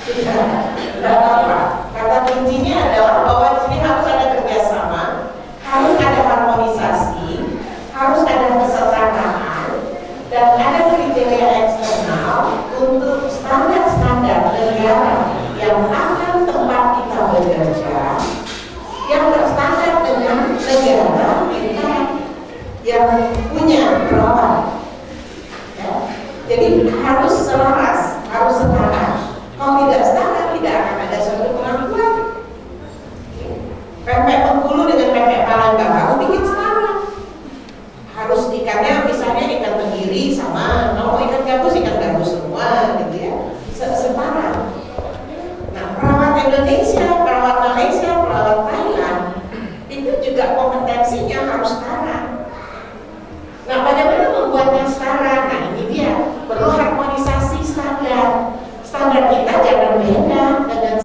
Tidak apa. Kata kuncinya adalah bahwa di sini harus ada kerjasama, harus ada harmonisasi, harus ada kesetaraan, dan ada kriteria eksternal untuk standar-standar negara yang akan tempat kita bekerja, yang berstandar dengan negara kita yang punya perawat. Ya. Jadi harus selaras, harus setara. Kalau tidak setara, tidak akan ada suatu pengakuan. Pempek Bengkulu dengan pempek Palembang kamu bikin setara. Harus ikannya misalnya ikan tenggiri sama, kalau ikan gabus semua, gitu ya. Setara. Nah, perawat Indonesia, perawat Malaysia, perawat Thailand itu juga kompetensinya harus setara. Nah, bagaimana membuatnya setara? Nah, ini dia, perlu harmonisasi standar. Standar kita jangan beda dengan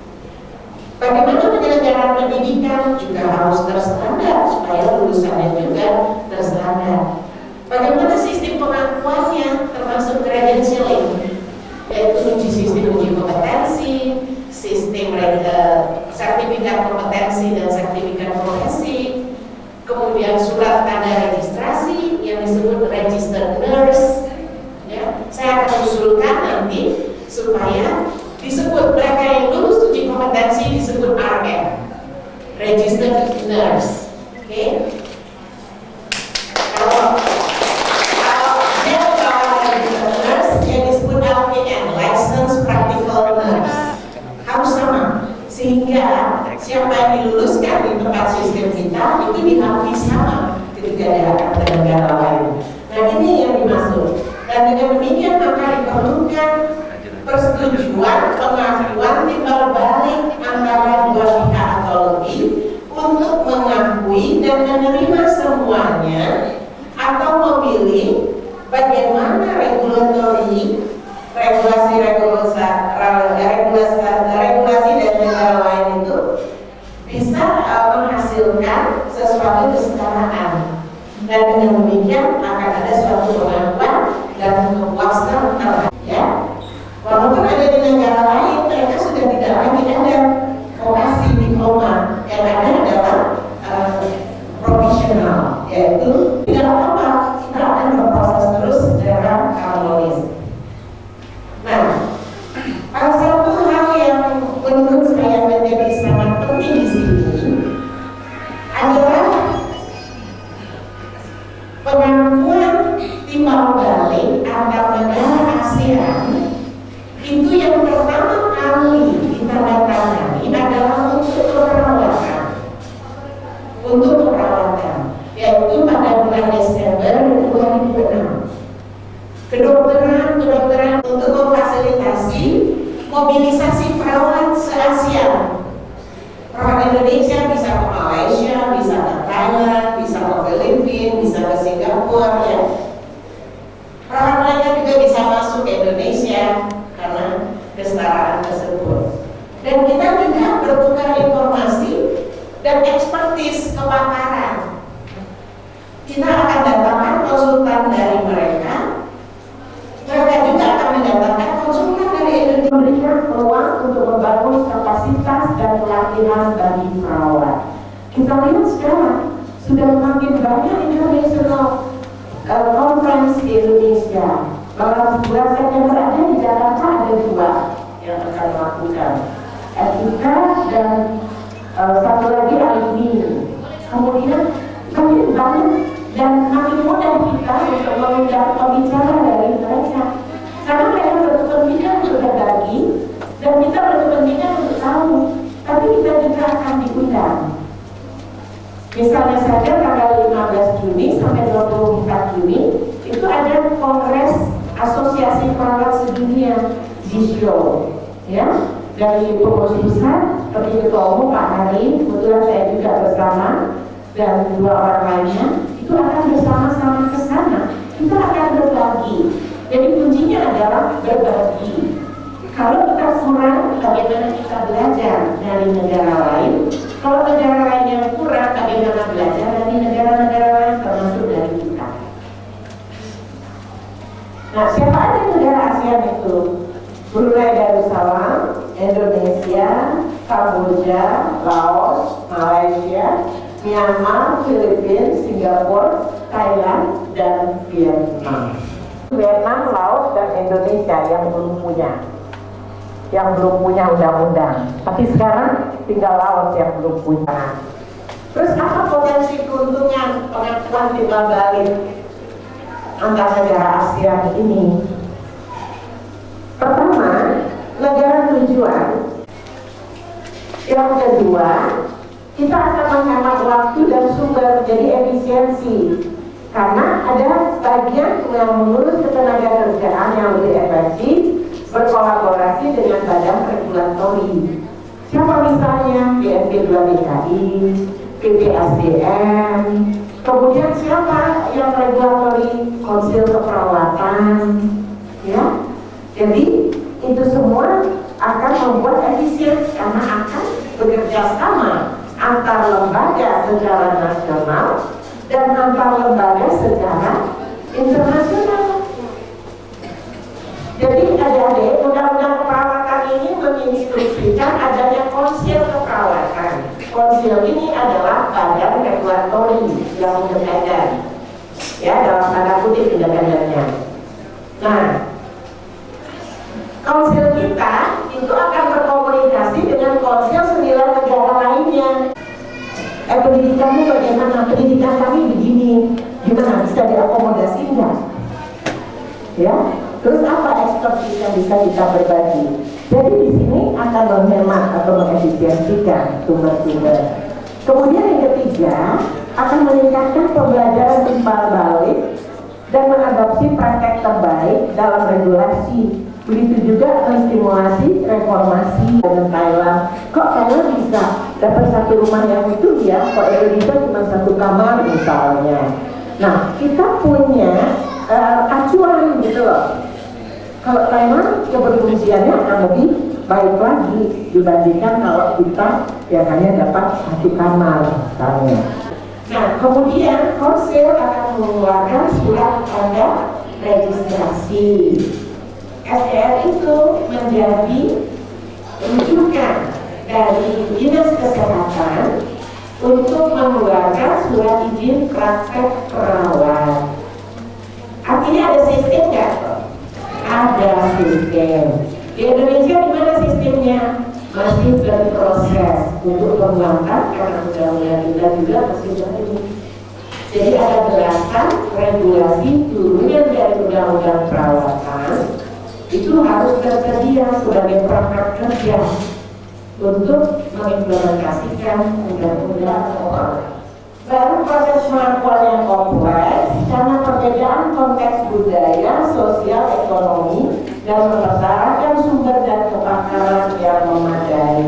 bagaimana penyelenggaraan pendidikan juga harus terstandar supaya lulusannya juga terstandar. Bagaimana sistem pengakuannya termasuk credentialing, yaitu sistem uji kompetensi, sistem sertifikat kompetensi dan sertifikat profesi, kemudian surat tanda registrasi yang disebut registered nurse. Ya, saya akan usulkan nanti supaya disebut mereka yang lulus uji kompetensi disebut RM, registered nurse. Oke? Kalau dia adalah registered nurse, dia disebut LPN, licensed practical nurse. Harus sama, sehingga siapa yang diluluskan di tempat sistem kita itu diakui sama ketika dia akan ke negara lain. Nah, ini yang dimaksud. Dan dengan demikian maka diperlukan persetujuan pengakuan timbal balik antara dua pihak atau lebih untuk mengakui dan menerima semuanya atau memilih bagaimana regulasi dan negara lain itu bisa menghasilkan sesuatu kesetaraan, dan dengan demikian akan ada suatu pengakuan dan kepuasan terhadap, ya. Walaupun ada di negara lain, mereka sudah tidak lagi ada vokasi diploma, yang ada adalah profesional, yaitu tidak apa-apa, kita akan berproses terus secara harmonis. Nah, salah satu hal yang menurut saya menjadi sangat penting di sini adalah pengakuan timbal balik antar negara ASEAN. Itu yang pertama kali ditandatangani adalah untuk perawatan, yaitu pada bulan Desember 2006. Kedokteran untuk memfasilitasi mobilisasi perawat se-ASEAN. Perawat Indonesia bisa ke Malaysia, bisa ke Thailand, bisa ke Filipina, bisa ke Singapura, ya. Perawat mereka juga bisa masuk ke Indonesia karena kesetaraan tersebut. Dan kita juga bertukar informasi dan ekspertis kepakaran. Kita akan datangkan konsultan dari mereka juga akan mendatangkan konsultan dari Indonesia, memberikan peluang untuk membangun kapasitas dan pelatihan bagi perawat. Kita lihat sekarang sudah makin banyak international conference di Indonesia. Bahwa bulan September ada di Jakarta ada 2 yang akan melakukan, Etika dan satu lagi IB. Kemudian makin banyak dan makin mudah kita untuk mengundang pembicara dari mereka, karena mereka berkepentingan untuk berbagi dan kita berkepentingan untuk tahu, tapi kita juga akan diundang. Misalnya saja tanggal 15 Juni sampai 24 Juni itu ada Kongres Asosiasi Perawat Sedunia di Show, ya, dari pengurus besar seperti Ketua Umum Pak Hari, kebetulan saya juga bersama, dan 2 orang lainnya itu akan bersama-sama ke sana. Kita akan berbagi. Jadi kuncinya adalah berbagi. Kalau kita kurang, bagaimana kita belajar dari negara lain? Kalau negara lain yang kurang, bagaimana belajar dari negara-negara lain termasuk dari kita? Nah, siapa ada negara ASEAN itu Brunei Darussalam, Indonesia, Kamboja, Laos, Malaysia, Myanmar, Filipina, Singapura, Thailand, dan Vietnam. Vietnam, Laos, dan Indonesia yang belum punya undang-undang. Tapi sekarang tinggal Laos yang belum punya. Terus apa potensi keuntungan pengakuan timbal balik antar negara ASEAN ini? Pertama, negara tujuan. Yang kedua, kita akan menghemat waktu dan sumber, jadi efisiensi. Karena ada bagian yang mengurus ketenagakerjaan yang lebih efektif, berkolaborasi dengan badan regulatori. Siapa misalnya? BNP 2 DKI, PPSDM, kemudian siapa yang regulatori? Konsil Keperawatan, ya. Jadi itu semua akan membuat efisien karena akan bekerja sama antar lembaga secara nasional dan antar lembaga secara internasional. Jadi adik-adik, undang-undang keperawatan ini menginstruksikan adanya konsil keperawatan. Konsil ini adalah badan regulatori yang independen, ya, dalam tanda kutip independennya. Nah, konsil kita itu akan berkomunikasi dengan konsil 9 negara lainnya. Pendidikanmu bagaimana? Pendidikan kami begini, gimana? Bisa diakomodasi enggak? Ya, terus apa ekspertis yang bisa kita berbagi? Jadi di sini akan menghemat atau mengefisiensikan sumber-sumber. Kemudian yang ketiga, akan meningkatkan pembelajaran timbal balik dan mengadopsi praktek terbaik dalam regulasi. Begitu juga menstimulasi reformasi dengan Thailand. Kok Thailand bisa dapat satu rumah yang utuh ya? Kok Indonesia cuma satu kamar misalnya? Nah, kita punya acuan gitu loh. Kalau Thailand keberfungsiannya akan lebih baik lagi dibandingkan kalau kita yang hanya dapat satu kamar misalnya. Nah, kemudian konsil akan mengeluarkan surat tanda registrasi. SDR itu menjadi rujukan dari Dinas Kesehatan untuk mengeluarkan surat izin praktek perawat. Artinya ada sistem nggak? Ada sistem. Di Indonesia di mana sistemnya? Masih berproses untuk pembuatan karena undang-undang kita juga masih baru. Jadi ada belasan regulasi turunan dari undang-undang perawatan itu harus tersedia sebagai perangkat kerja untuk mengimplementasikan undang-undang. Baru proses pengakuan yang kompleks karena perbedaan konteks budaya, sosial, ekonomi, dan mempersyaratkan sumber dan kepakaran yang memadai.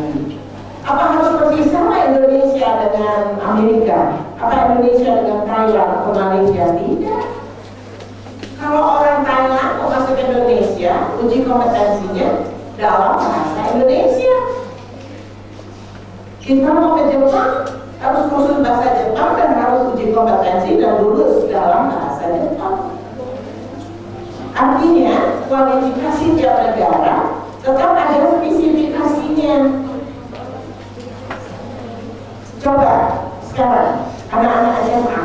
Apa harus persis sama Indonesia dengan Amerika? Apa Indonesia dengan Thailand atau Malaysia? Tidak. Kalau orang Thailand mau masuk Indonesia, uji kompetensinya dalam bahasa Indonesia. Kita mau ke Jepang, harus kursus bahasa Jepang dan harus uji kompetensi dan lulus dalam bahasa Jepang. Artinya, kualifikasi tiap negara tetap ada spesifikasinya. Coba sekarang anak-anak SMA,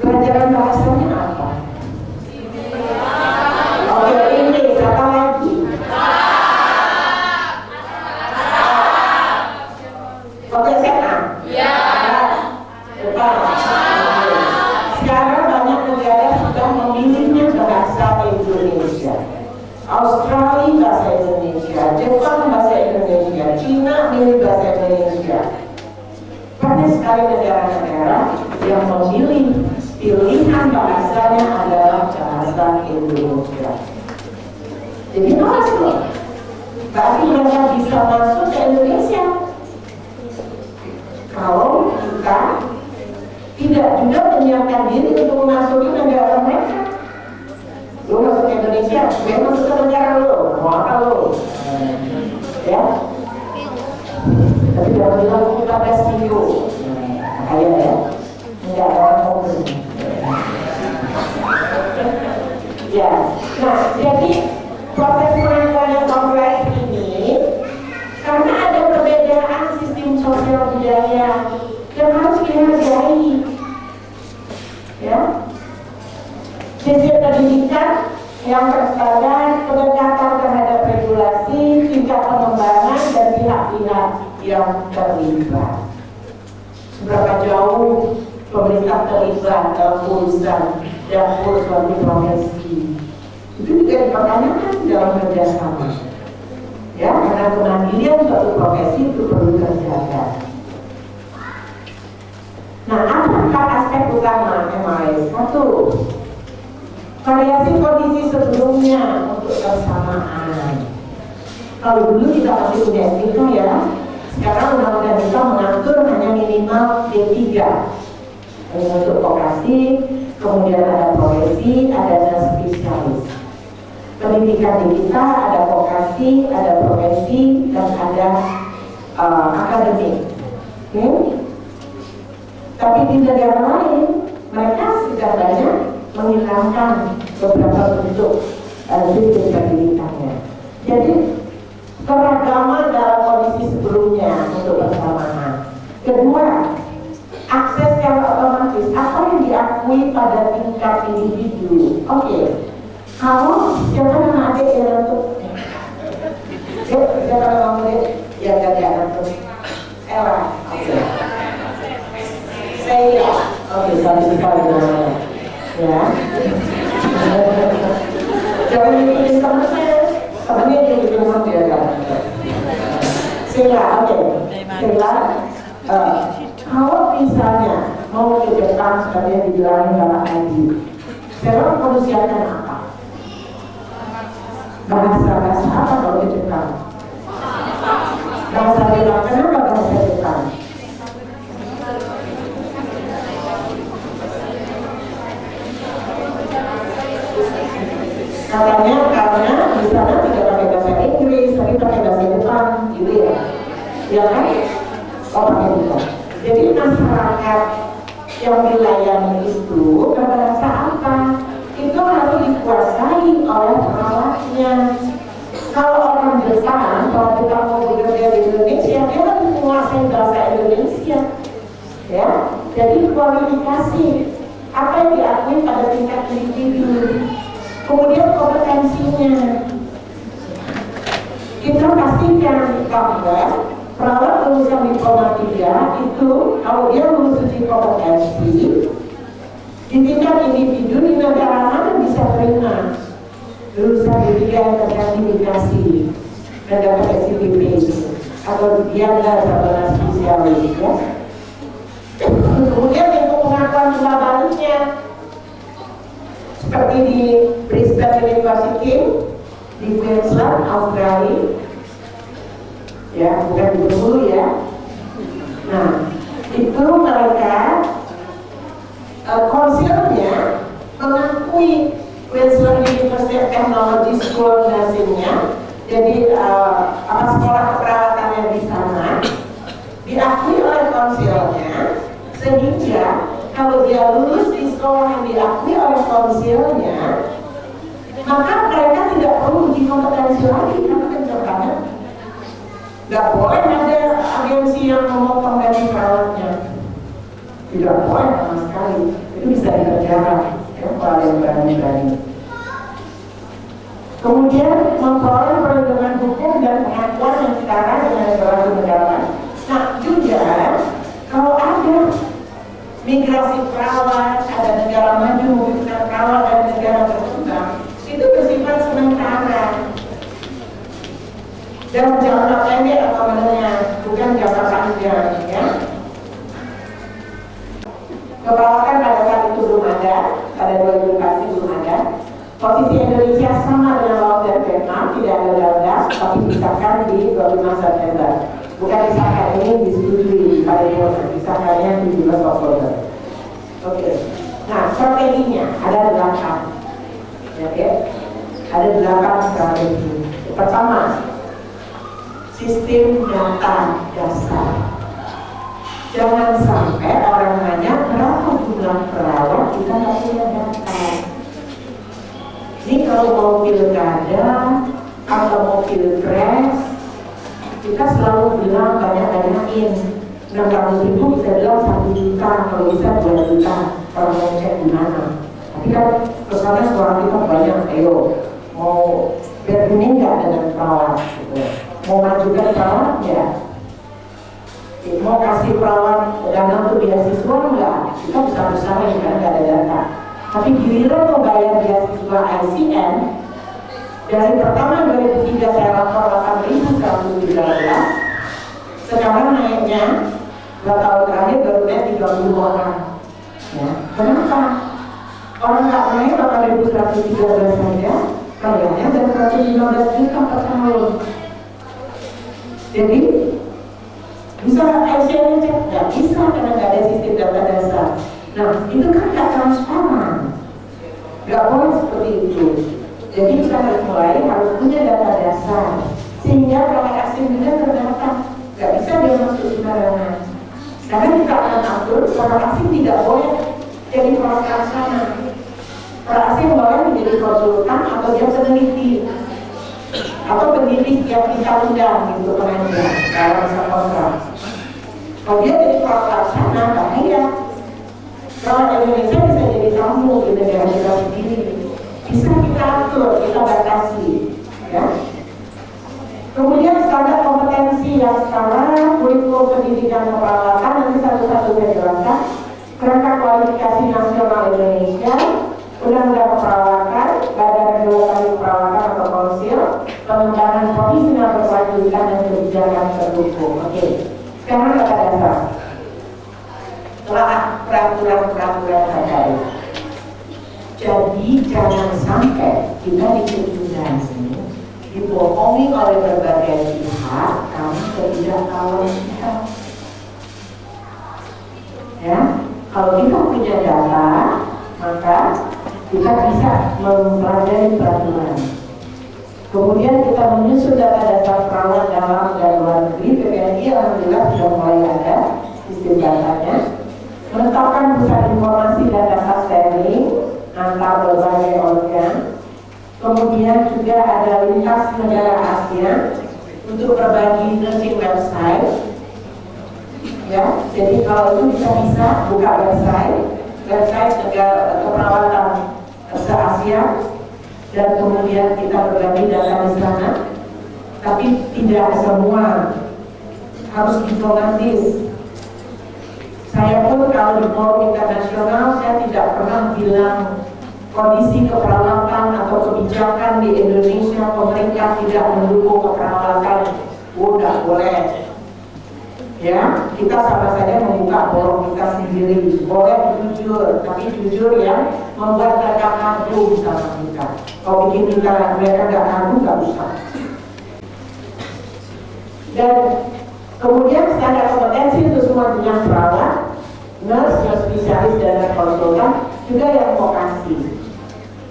pelajaran bahasanya apa? Oke, Inggris, apa lagi? Oke, SMA? Ya. Sekarang banyak negara sudah memilihnya bahasa Indonesia. Australia bahasa Indonesia, Jepang bahasa Indonesia, Cina milih bahasa Indonesia. Banyak sekali negara-negara yang memilih pilihan bahasanya adalah bahasa Indonesia. Jadi awas loh, berarti mereka bisa masuk ke Indonesia. Kalau kita tidak juga menyiapkan diri untuk memasuki negara mereka. Lu masuk ke Indonesia, gue masuk ke negara lo, mau apa lo? Ya? Tapi jangan bilang kita tes video. Kaya ya? Enggak, orang ngomong. Ya, nah jadi proses pengakuan yang kompleks ini karena ada perbedaan sistem sosial budaya yang harus dihargai. Ya, sistem pendidikan yang terstandar, pendekatan terhadap regulasi, tingkat pengembangan dan pihak-pihak yang terlibat. Seberapa jauh pemerintah terlibat dalam urusan dapur suatu profesi itu juga dipertanyakan dalam kerjasama. Ya, karena kemandirian suatu profesi itu perlu terjaga. Nah, apa aspek utama MAS? Satu, variasi kondisi sebelumnya untuk persamaan. Kalau dulu kita masih punya SPK ya, sekarang undang-undang kita mengatur hanya minimal D3 untuk vokasi, kemudian ada profesi, ada spesialis. Pendidikan di kita ada vokasi, ada profesi, dan ada akademik. Okay? Tapi di negara lain mereka sudah banyak menghilangkan beberapa bentuk sistem pendidikannya. Jadi keragaman dalam kondisi sebelumnya untuk persamaan. Kedua, akses secara otomatis apa yang diakui pada tingkat individu. Oke, kalau siapa nama adik yang ngantuk? Siapa nama murid yang gak ngantuk? Ella. Oke. Saya. Oke, satu sekali namanya. Ya. Jangan bikin temennya dia bikin sama dia kan. Sila, oke. Sila, kalau misalnya mau ke Jepang sebenarnya dibilangin sama Adi, sekarang perlu siapkan apa? Bahasa apa kalau ke Jepang? Bahasa Jepang, kenapa bahasa Jepang? Katanya karena di sana tidak pakai bahasa Inggris, tapi pakai bahasa Jepang, gitu ya? Ya kan? Oh, pakai Jepang. Jadi masyarakat yang dilayani itu berbahasa apa? Itu harus dikuasai oleh perawatnya. Kalau orang Jepang, kalau kita mau bekerja di Indonesia, dia harus menguasai bahasa Indonesia. Ya, jadi kualifikasi apa yang diakui pada tingkat individu. Kemudian kompetensinya, kita pastikan bahwa perawat lulusan diploma 3 itu kalau dia lulus uji kompetensi di tingkat individu di negara mana bisa terima lulusan D3 yang tersertifikasi dan dapat SCPP atau dia ada sarjana spesialis ya. Kemudian untuk pengakuan bola baliknya seperti di Brisbane University di Queensland, Australia, ya bukan di Bengkulu ya. Nah, itu mereka konsilnya mengakui Queensland University of Technology School Nursing-nya, jadi sekolah keperawatannya di sana diakui oleh konsilnya, sehingga kalau dia lulus di sekolah yang diakui oleh konsilnya, maka mereka tidak perlu uji kompetensi lagi karena pencokannya nggak boleh ada agensi yang memotong gaji perawatnya, tidak boleh sama sekali. Itu bisa dikerjakan ya, kalau yang berani-berani. Kemudian memperoleh perlindungan hukum dan pengakuan yang setara dengan berbagai negara. Nah juga kalau ada migrasi perawat, ada negara maju membutuhkan perawat dan negara berkembang, itu bersifat sementara dan jangka pendek atau menengah, bukan jangka panjang ya. Keperawatan pada saat itu belum ada, pada 2004 belum ada. Posisi Indonesia sama dengan Laos dan Vietnam, tidak ada undang-undang, tapi disahkan di 25 September. Bukan disahkan, ini disetujui pada disahkannya 17 Oktober. Oke. Nah, strateginya ada 8. Ya, ada 8 strategi. Pertama, sistem data dasar. Jangan sampai orang nanya berapa jumlah perawat kita nggak punya data. Ini kalau mau pilkada atau mau pilpres, kita selalu bilang banyak-banyakin. 600.000 bisa bilang 1 juta, kalau bisa 2 juta. Kalau mau cek di mana. Tapi kan kesannya suara kita banyak. Ayo, mau berunding nggak dengan perawat? Gitu. Mau majukan perawat ya? Mau kasih perawat dana untuk beasiswa enggak? Kita besar-besar ya, kan nggak ada data. Tapi giliran mau bayar beasiswa ICN, dari pertama 2003 saya lapor 8.113, sekarang naiknya 2 tahun terakhir baru naik 30 orang. Ya, kenapa? Orang nggak naik 8.113 saja, kayaknya dan 115 juta per tahun. Jadi bisa ICN cek? Nggak bisa karena nggak ada sistem data dasar. Nah, itu kan nggak transparan. Nggak boleh seperti itu. Jadi kita harus punya data dasar sehingga perawat asing juga terdata. Nggak bisa dia masuk sembarangan. Karena kita akan atur perawat asing tidak boleh jadi perawat laksana. Perawat asing boleh menjadi konsultan atau dia peneliti atau pendidik yang kita undang gitu pengajar dalam masa kontrak. Kalau dia jadi perawat laksana, bahaya. Perawat Indonesia bisa jadi tamu di negara kita sendiri. Bisa kita atur, kita batasi, ya. Kemudian standar kompetensi yang sekarang, kurikulum pendidikan keperawatan, nanti satu-satu saya jelaskan. Kerangka kualifikasi nasional Indonesia, undang-undang keperawatan, badan regulasi keperawatan atau konsil, pengembangan profesional berkelanjutan dan kebijakan terdukung. Oke, sekarang data dasar. Telah peraturan-peraturan terkait. Jadi jangan sampai kita dikurangin, dibohongi oleh berbagai pihak karena ketidaktahuan kita. Ya, kalau kita punya data, maka kita bisa mempelajari peraturan. Kemudian kita menyusun data dasar perawat dalam dan luar negeri. PPNI alhamdulillah sudah mulai ada sistem datanya. Menetapkan pusat informasi dan data sharing antar berbagai organ. Kemudian juga ada lintas negara Asia untuk berbagi nursing website. Ya, jadi kalau itu bisa buka website negara keperawatan se-Asia, dan kemudian kita berbagi data di sana. Tapi tidak semua harus diplomatis. Saya pun kalau di forum internasional saya tidak pernah bilang kondisi keperawatan atau kebijakan di Indonesia pemerintah tidak mendukung keperawatan. Tidak boleh. Ya, kita sama saja membuka forum kita sendiri. Boleh jujur, tapi jujur ya membuat mereka kagum sama kita. Kalau bikin kita mereka nggak kagum nggak usah. Dan kemudian standar kompetensi untuk semua jenis perawat, nurse, spesialis dan konsultan juga yang vokasi.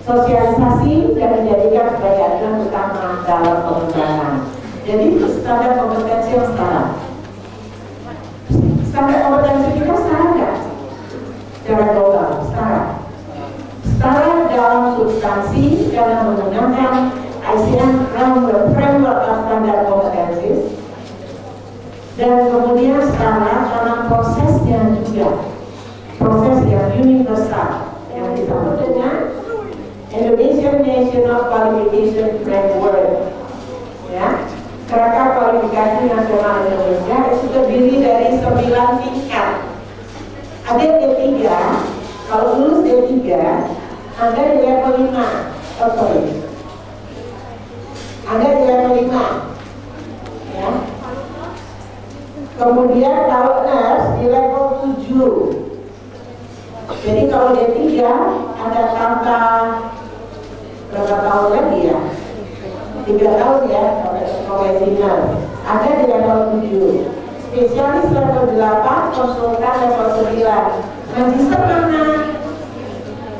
Sosialisasi dan menjadikan sebagai acuan utama dalam pengembangan. Jadi itu standar kompetensi yang setara. Standar kompetensi kita setara nggak? Secara global, setara. Setara dalam substansi dalam menggunakan ICN framework of standar kompetensi. Dan kemudian setara dalam prosesnya juga, proses yang universal yang disebut dengan Indonesian National Qualification Framework. Ya, kerangka kualifikasi nasional Indonesia itu terdiri dari 9 tingkat. Ada D3, kalau lulus D3, Anda di level 5. Anda di level 5. Ya. Kemudian kalau nurse di level 7. Jadi kalau D3 ada tambah berapa tahun lagi ya? 3 tahun ya, profesional. Ada di level 7. Spesialis level 8, konsultan level 9. Magister mana?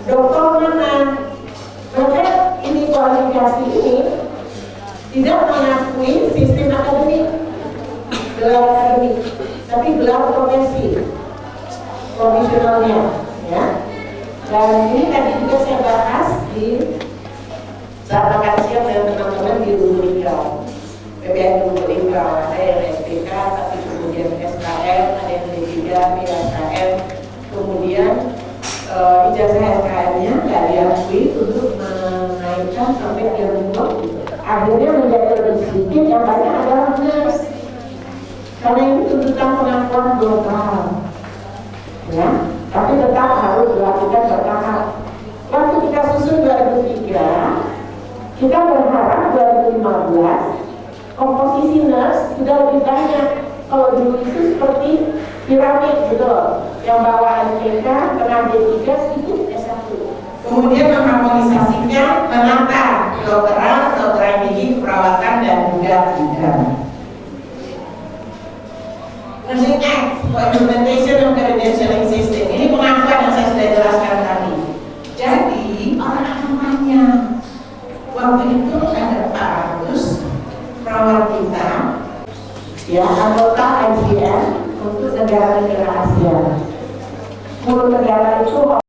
Doktor mana? Maka ini kualifikasi ini tidak mengakui sistem akademik, gelar akademik, tapi gelar profesi profesionalnya, ya. Dan ini tadi juga saya bahas di akhirnya menjadi lebih sedikit, yang banyak adalah nurse. Karena ini tuntutan pengakuan global, ya. Tapi tetap harus dilakukan bertahap. Waktu kita susun 2003, kita berharap 2015 komposisi nurse sudah lebih banyak. Kalau dulu itu seperti piramid gitu loh, yang bawaan TK, tengah D3, sedikit S1. Kemudian mengharmonisasikan, menata kedokteran gigi, keperawatan, dan juga bidan. Nursing Act for Implementation of Credentialing System. Ini pengakuan yang saya sudah jelaskan tadi. Jadi orang-orangnya waktu itu ada Pak Agus, perawat kita, ya, anggota IGN untuk negara-negara Asia. 10 negara itu